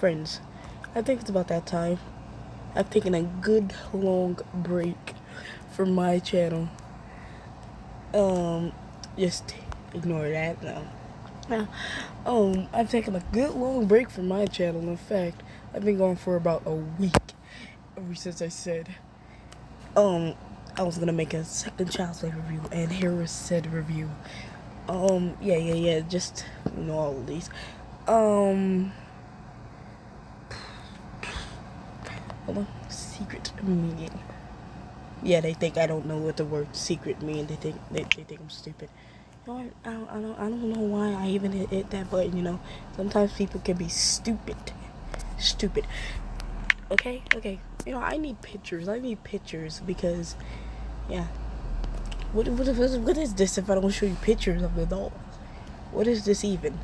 Friends, I think it's about that time. I've taken a good long break from my channel. Um, just ignore that now. Now, I've taken a good long break from my channel. In fact, I've been going for about a week ever since I said, um, I was gonna make a second Child's Play review, and here is said review. Yeah, just, all of these. Um, Hold on. Secret meaning. Yeah, they think I don't know what the word secret means. They think I'm stupid. You know what? I don't know why I even hit that button. Sometimes people can be stupid. Stupid. Okay. I need pictures. Because, yeah. What is this if I don't show you pictures of the doll? What is this even?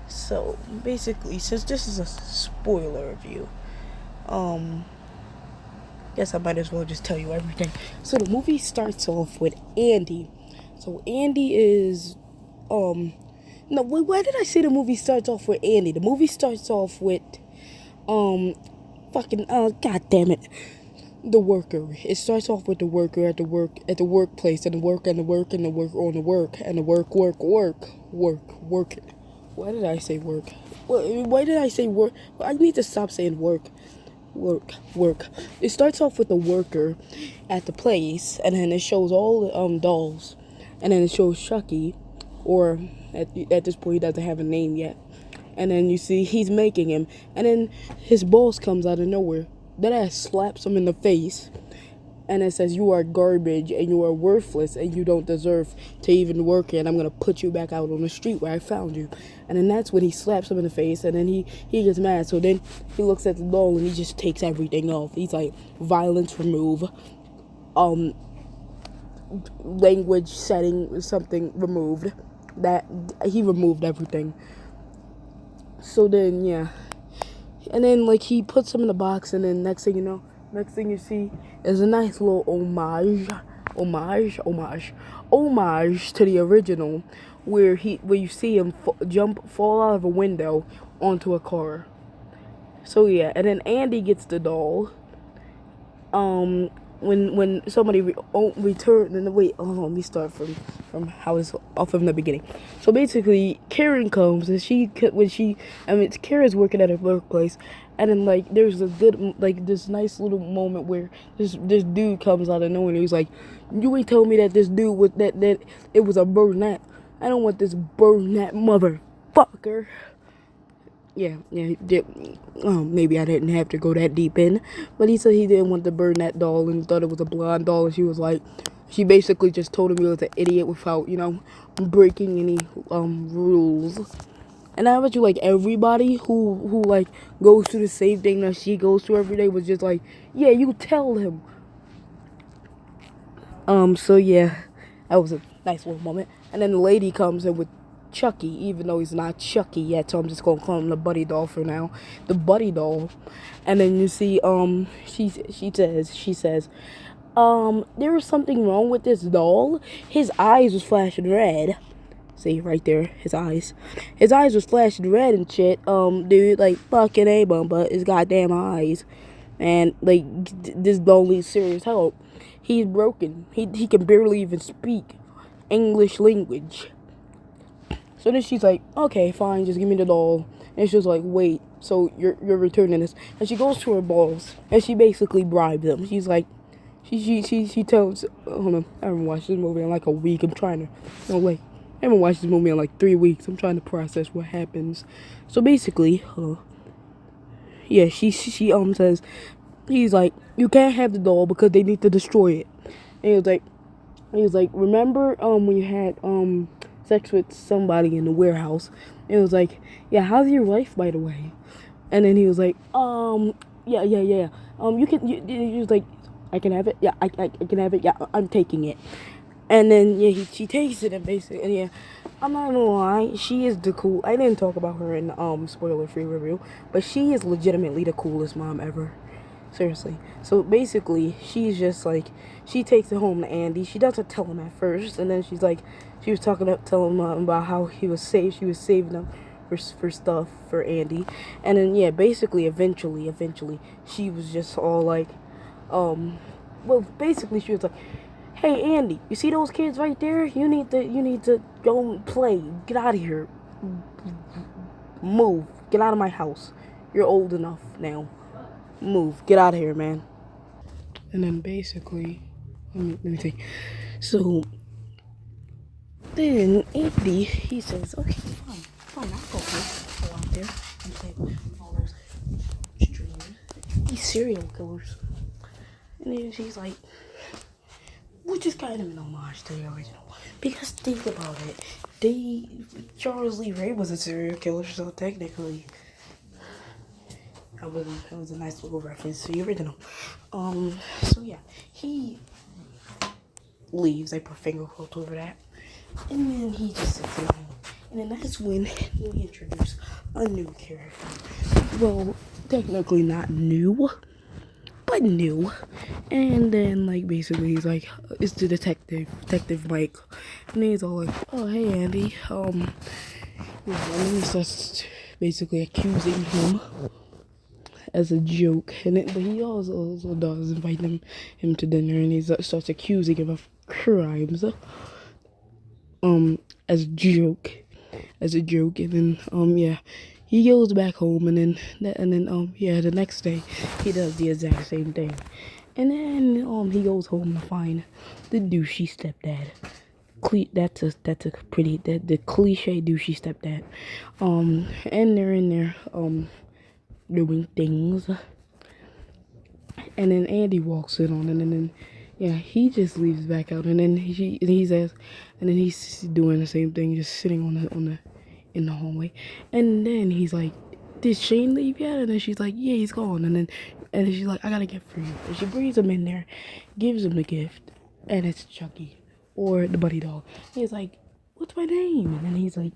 So basically, since this is a spoiler review, guess I might as well just tell you everything. So the movie starts off with Andy. So Andy is, no, why did I say the movie starts off with Andy? The movie starts off with, god damn it, the worker. It starts off with the worker at the workplace, and the work on the work and the work. Why did I say work? Why did I say work? I need to stop saying work. Work. It starts off with the worker at the place, and then it shows all the dolls, and then it shows Chucky, or at this point he doesn't have a name yet, and then you see he's making him, and then his boss comes out of nowhere. That ass slaps him in the face, and it says, "You are garbage, and you are worthless, and you don't deserve to even work here, and I'm going to put you back out on the street where I found you." And then that's when he slaps him in the face, and then he gets mad. So then he looks at the doll, and he just takes everything off. He's like, violence remove, language setting, something removed. That, he removed everything. So then, yeah. And then, he puts him in a box, and then next thing you see is a nice little homage to the original, where you see him fall out of a window onto a car. So yeah, and then Andy gets the doll. When somebody return, and wait, hold on, let me start from how it's off from the beginning. So basically, Karen comes, and it's Karen's working at a workplace, and then there's a good this nice little moment where this dude comes out of nowhere, and he's like, "You ain't told me that this dude was that it was a brunette. I don't want this brunette motherfucker." Yeah. Maybe I didn't have to go that deep in, but he said he didn't want to burn that doll and thought it was a blonde doll, and she basically just told him he was an idiot without, breaking any rules. And I bet you everybody who goes through the same thing that she goes through every day was just like, yeah, you tell him. So yeah, that was a nice little moment. And then the lady comes in with Chucky, even though he's not Chucky yet, so I'm just gonna call him the Buddy Doll for now. The Buddy Doll. And then you see, she says, there was something wrong with this doll. His eyes was flashing red. See, right there, his eyes was flashing red and shit. Dude, fucking A bumper, his goddamn eyes. And, this doll needs serious help. He's broken. He can barely even speak English language. So then she's like, "Okay, fine, just give me the doll." And she's like, "Wait, so you're returning this?" And she goes to her boss, and she basically bribed them. She's like, she tells, hold on, I haven't watched this movie in a week. I haven't watched this movie in 3 weeks. I'm trying to process what happens. So basically, yeah, she says, he's like, "You can't have the doll because they need to destroy it." And he was like, "Remember, when you had, sex with somebody in the warehouse?" And it was like, "Yeah, how's your wife, by the way?" And then he was like, yeah. He was like, "I can have it? Yeah, I can have it? Yeah, I'm taking it." And then, yeah, she takes it, and basically, and yeah, I'm not gonna lie, she is the cool, I didn't talk about her in, spoiler-free review, but she is legitimately the coolest mom ever. Seriously. So basically, she's just she takes it home to Andy. She doesn't tell him at first, and then she was telling him about how she was saving him for stuff for Andy. And then yeah, basically eventually she was just all like, well, basically she was like, hey Andy, you see those kids right there? You need to go and play. Get out of here. Move. Get out of my house. You're old enough now. Move. Get out of here, man. And then basically, let me think. So then Andy, he says, okay, fine, I'll go out there and play with all those streamers, these serial killers. And then she's like, which is kind of an homage to the original. Because think about it, Charles Lee Ray was a serial killer, so technically, that was a nice little reference to the original. So yeah, he leaves. I put finger quotes over that, and then he just sits down. And then that's when we introduce a new character. Well, technically not new, but new. And then like basically he's like, it's the Detective Mike, and he's all like, oh hey Andy, and then he starts basically accusing him as a joke, but he also does invite him to dinner, and he starts accusing him of crimes, as a joke, and then yeah, he goes back home, and then yeah, the next day he does the exact same thing, and then he goes home to find the douchey stepdad. That's a pretty the cliche douchey stepdad, and they're in there doing things, and then Andy walks in on it, and then yeah, he just leaves back out, and then he says, and then he's doing the same thing, just sitting in the hallway, and then he's like, did Shane leave yet? And then she's like, yeah, he's gone, and then she's like, I got a gift for you, and she brings him in there, gives him the gift, and it's Chucky, or the buddy dog. He's like, what's my name? And then he's like,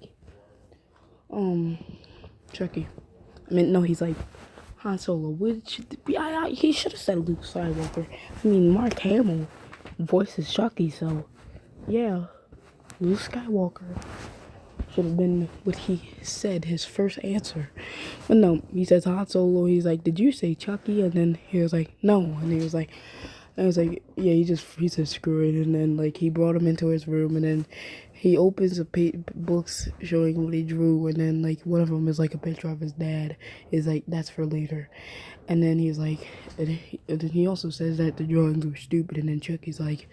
Chucky. I mean, no, he's like, Han Solo, which he should have said Luke Skywalker. I mean, Mark Hamill voices Chucky, so yeah, Luke Skywalker should have been what he said, his first answer. But no, he says Han Solo. He's like, did you say Chucky? And then he was like, no. And he was like, yeah, he said screw it. And then like he brought him into his room, and then he opens the books showing what he drew, and then like one of them is like a picture of his dad. Is like, that's for later. And then he's like, and then he also says that the drawings were stupid. And then Chucky's like,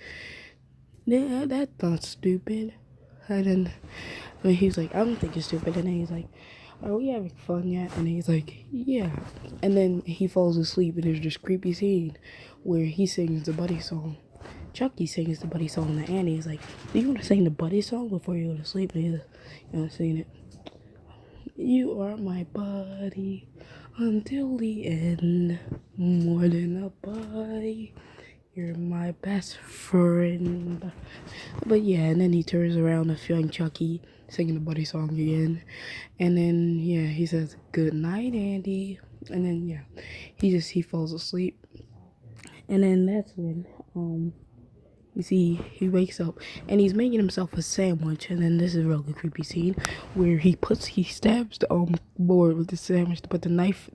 yeah, that's not stupid. And then he's like, I don't think it's stupid. And then he's like, are we having fun yet? And he's like, yeah. And then he falls asleep, and there's this creepy scene where he sings the Buddy song. Chucky sings the Buddy song to Andy. He's like, do you want to sing the Buddy song before you go to sleep? And he's singing it. You are my buddy until the end, more than a buddy. You're my best friend. But yeah, and then he turns around to find Chucky singing the Buddy song again. And then yeah, he says, good night, Andy. And then yeah, he falls asleep. And then that's when you see, he wakes up and he's making himself a sandwich, and then this is a really creepy scene where he stabs the board with the sandwich, to put the knife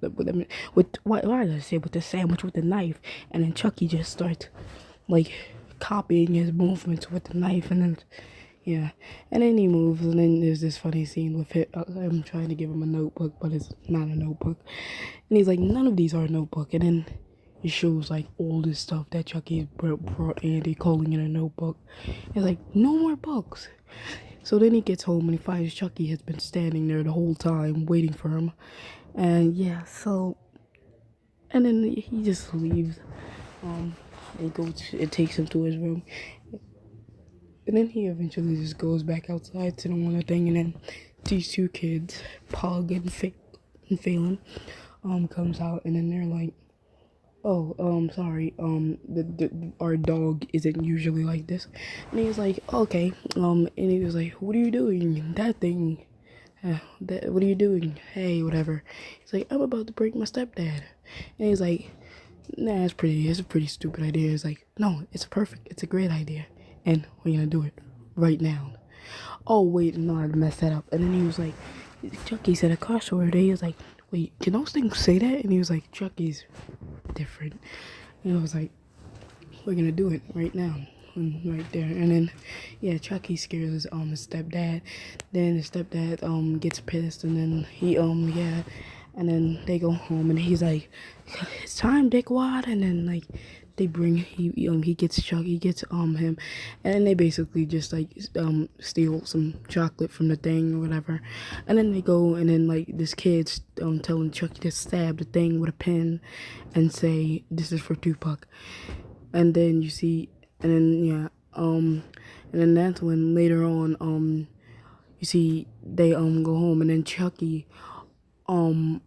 why did I say with the sandwich with the knife, and then Chucky just starts like copying his movements with the knife, and then yeah, and then he moves, and then there's this funny scene with it. I'm trying to give him a notebook, but it's not a notebook, and he's like, none of these are a notebook, and then it shows like all this stuff that Chucky brought Andy, calling it a notebook. It's like, no more books. So then he gets home and he finds Chucky has been standing there the whole time waiting for him. And yeah, so, and then he just leaves. It takes him to his room. And then he eventually just goes back outside to the one thing, and then these two kids, Pug and Phelan, comes out, and then they're like, oh, sorry, our dog isn't usually like this. And he was like, okay, and he was like, what are you doing? That thing, what are you doing? Hey, whatever. He's like, I'm about to break my stepdad. And he's like, nah, it's a pretty stupid idea. He's like, no, it's perfect. It's a great idea. And we're gonna do it right now. Oh, wait, no, I messed that up. And then he was like, Chucky said a cuss word. And he was like, wait, can those things say that? And he was like, Chucky's different. And I was like, we're gonna do it right now. And right there. And then yeah, Chucky scares his stepdad. Then his stepdad gets pissed, and then he yeah, and then they go home, and he's like, it's time, dickwad. And then like they bring he gets Chucky, he gets him, and then they basically just like steal some chocolate from the thing or whatever. And then they go, and then like this kid's telling Chucky to stab the thing with a pin and say, this is for Tupac. And then you see, and then yeah, and then that's when later on you see they go home, and then Chucky um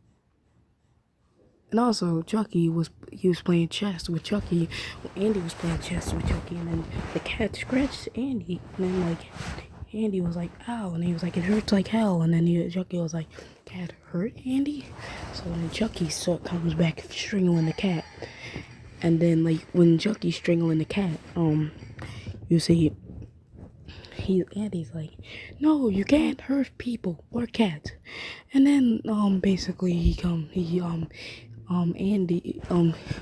and also Chucky was playing chess with Chucky. Andy was playing chess with Chucky, and then the cat scratched Andy, and then like Andy was like, ow, and he was like, it hurts like hell. And then Chucky was like, cat hurt Andy? So then Chucky comes back strangling the cat. And then like when Chucky's strangling the cat, you see Andy's like, no, you can't hurt people or cats. And then basically Andy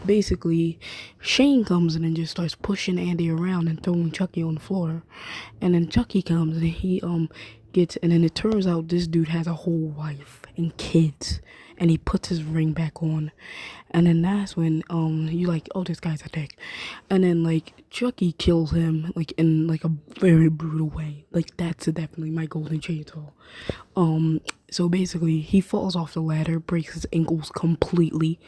basically Shane comes in and just starts pushing Andy around and throwing Chucky on the floor. And then Chucky comes and he and then it turns out this dude has a whole wife and kids, and he puts his ring back on. And then that's when you like, oh, this guy's a dick. And then like Chucky kills him like in like a very brutal way. Like that's definitely my golden chainsaw. So basically he falls off the ladder, breaks his ankles completely.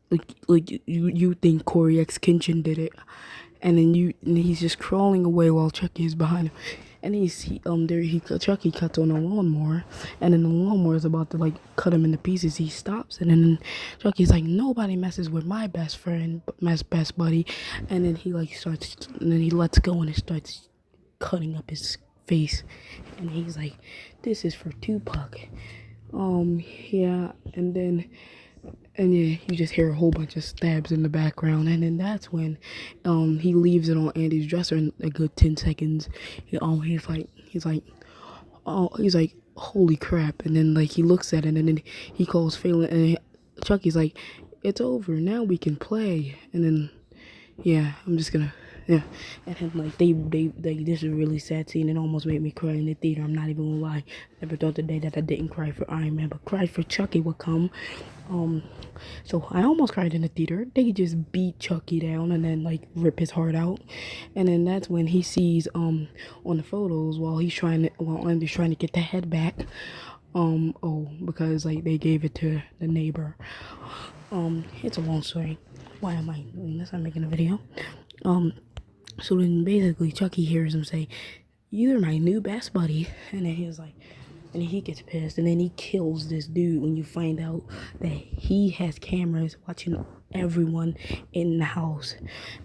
Like you think Corey X Kinchin did it. And then he's just crawling away while Chucky is behind him. And Chucky cuts on a lawnmower, and then the lawnmower is about to like cut him into pieces. He stops, and then Chucky's like, nobody messes with my best friend, my best buddy. And then he lets go, and it starts cutting up his face, and he's like, this is for Tupac. Yeah, and yeah, you just hear a whole bunch of stabs in the background, and then that's when he leaves it on Andy's dresser in a good 10 seconds. He's like, holy crap. And then like he looks at it, and then he calls Phelan, and Chucky's like, it's over, now we can play. And then yeah, yeah. And then like they this is a really sad scene. It almost made me cry in the theater. I'm not even gonna lie. Never thought the day that I didn't cry for Iron Man, but cry for Chucky would come. So I almost cried in the theater. They just beat Chucky down and then like rip his heart out. And then that's when he sees on the photos while Andy's trying to get the head back. Because like they gave it to the neighbor. It's a long story. Why am I doing this? I'm making a video. So then basically Chucky hears him say, you're my new best buddy. And then he was like, and he gets pissed, and then he kills this dude when you find out that he has cameras watching everyone in the house.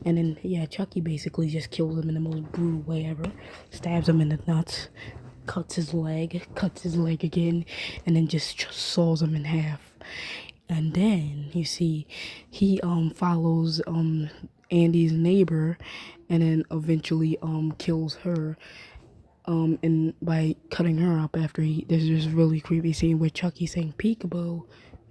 And then yeah, Chucky basically just kills him in the most brutal way ever. Stabs him in the nuts, cuts his leg again, and then just saws him in half. And then you see he follows Andy's neighbor, and then eventually kills her and by cutting her up after there's this really creepy scene where Chucky's saying peekaboo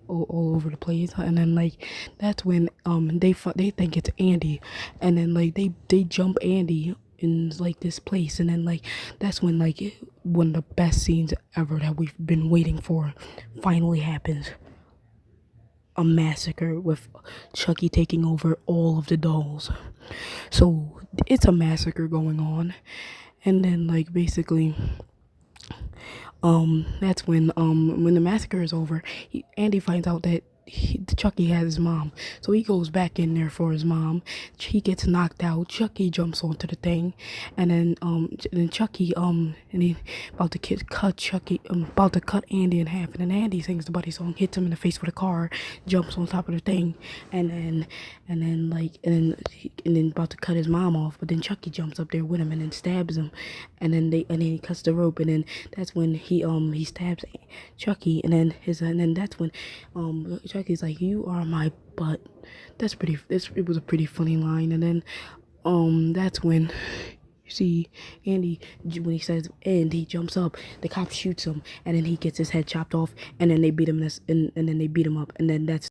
all over the place. And then like that's when they think it's Andy, and then like they jump Andy in like this place, and then like that's when like one of the best scenes ever that we've been waiting for finally happens. A massacre with Chucky taking over all of the dolls. So it's a massacre going on. And then like basically that's when the massacre is over, Andy finds out that Chucky has his mom, so he goes back in there for his mom. He gets knocked out. Chucky jumps onto the thing, and then Chucky and he about to cut Chucky, about to cut Andy in half, and then Andy sings the Buddy song, hits him in the face with a car, jumps on top of the thing, and then about to cut his mom off, but then Chucky jumps up there with him and then stabs him, and then he cuts the rope, and then that's when he stabs Chucky, and then that's when Chucky's like, you are my butt. It was a pretty funny line. And then that's when You see, Andy, when he says "and," he jumps up. The cop shoots him, and then he gets his head chopped off, and then they beat him. And then they beat him up, and then that's